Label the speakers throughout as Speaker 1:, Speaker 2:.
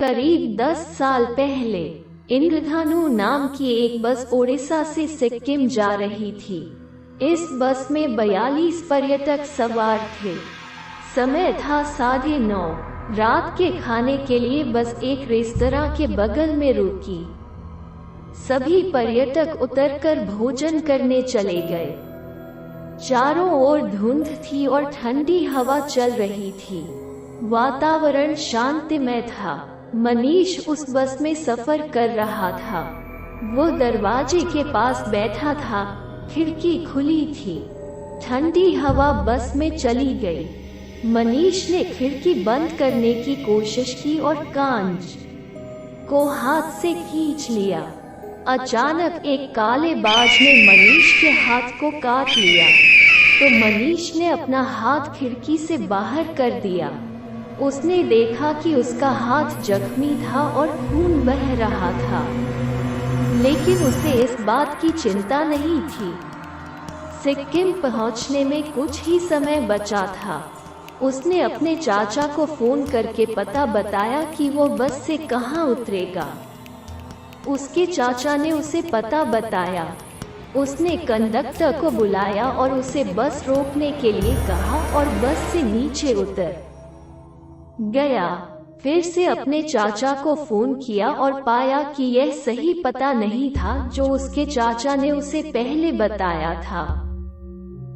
Speaker 1: करीब 10 साल पहले इंद्रधनु नाम की एक बस ओडिशा से सिक्किम जा रही थी। इस बस में 42 पर्यटक सवार थे। समय था 9:30 रात के खाने के लिए बस एक रेस्तरां के बगल में रुकी। सभी पर्यटक उतरकर भोजन करने चले गए। चारों ओर धुंध थी और ठंडी हवा चल रही थी। वातावरण शांतिमय था। मनीष उस बस में सफर कर रहा था। वो दरवाजे के पास बैठा था। खिड़की खुली थी। ठंडी हवा बस में चली गई। मनीष ने खिड़की बंद करने की कोशिश की और कांच को हाथ से खींच लिया। अचानक एक काले बाज ने मनीष के हाथ को काट लिया, तो मनीष ने अपना हाथ खिड़की से बाहर कर दिया। उसने देखा कि उसका हाथ जख्मी था और खून बह रहा था, लेकिन उसे इस बात की चिंता नहीं थी। सिक्किम पहुंचने में कुछ ही समय बचा था। उसने अपने चाचा को फोन करके पता बताया कि वो बस से कहां उतरेगा। उसके चाचा ने उसे पता बताया। उसने कंडक्टर को बुलाया और उसे बस रोकने के लिए कहा और बस से नीचे उतर गया। फिर से अपने चाचा को फोन किया और पाया कि यह सही पता नहीं था जो उसके चाचा ने उसे पहले बताया था।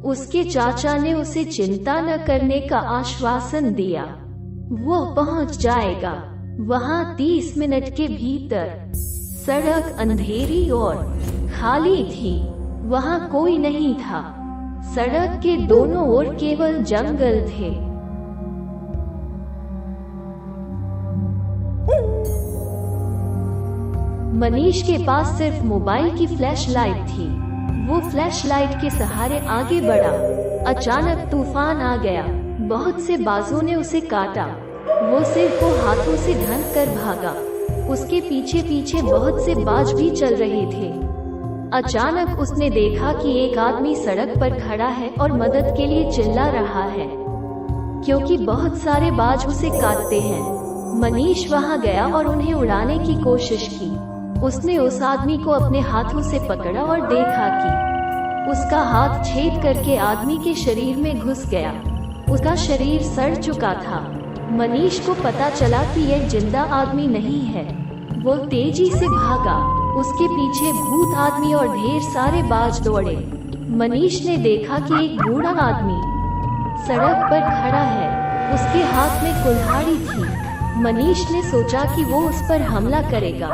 Speaker 1: उसके चाचा ने उसे चिंता न करने का आश्वासन दिया। वो पहुंच जाएगा वहां 30 मिनट के भीतर। सड़क अंधेरी और खाली थी। वहां कोई नहीं था। सड़क के दोनों ओर केवल जंगल थे। मनीष के पास सिर्फ मोबाइल की फ्लैश लाइट थी। वो फ्लैश लाइट के सहारे आगे बढ़ा। अचानक तूफान आ गया। बहुत से बाजों ने उसे काटा। वो सिर को हाथों से ढंक कर भागा। उसके पीछे पीछे बहुत से बाज भी चल रहे थे। अचानक उसने देखा कि एक आदमी सड़क पर खड़ा है और मदद के लिए चिल्ला रहा है, क्योंकि बहुत सारे बाज उसे काटते हैं। मनीष वहां गया और उन्हें उड़ाने की कोशिश की। उसने उस आदमी को अपने हाथों से पकड़ा और देखा कि उसका हाथ छेद करके आदमी के शरीर में घुस गया। उसका शरीर सड़ चुका था। मनीष को पता चला कि यह जिंदा आदमी नहीं है। वो तेजी से भागा। उसके पीछे भूत आदमी और ढेर सारे बाज दौड़े। मनीष ने देखा कि एक बूढ़ा आदमी सड़क पर खड़ा है। उसके हाथ में कुल्हाड़ी थी। मनीष ने सोचा कि वो उस पर हमला करेगा,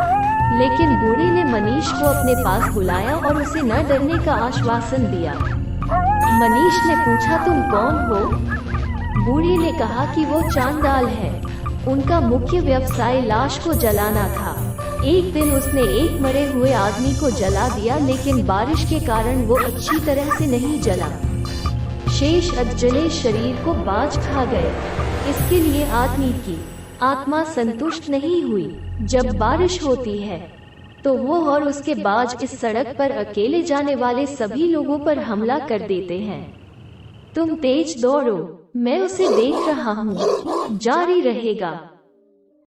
Speaker 1: लेकिन बूढ़े ने मनीष को अपने पास बुलाया और उसे न डरने का आश्वासन दिया। मनीष ने पूछा, तुम कौन हो? बूढ़े ने कहा कि वो चांडाल है। उनका मुख्य व्यवसाय लाश को जलाना था। एक दिन उसने एक मरे हुए आदमी को जला दिया, लेकिन बारिश के कारण वो अच्छी तरह से नहीं जला। शेष अधजले शरीर को बाज खा गए। इसके लिए आदमी की आत्मा संतुष्ट नहीं हुई। जब बारिश होती है तो वो और उसके बाज इस सड़क पर अकेले जाने वाले सभी लोगों पर हमला कर देते हैं। तुम तेज दौड़ो, मैं उसे देख रहा हूँ। जारी रहेगा।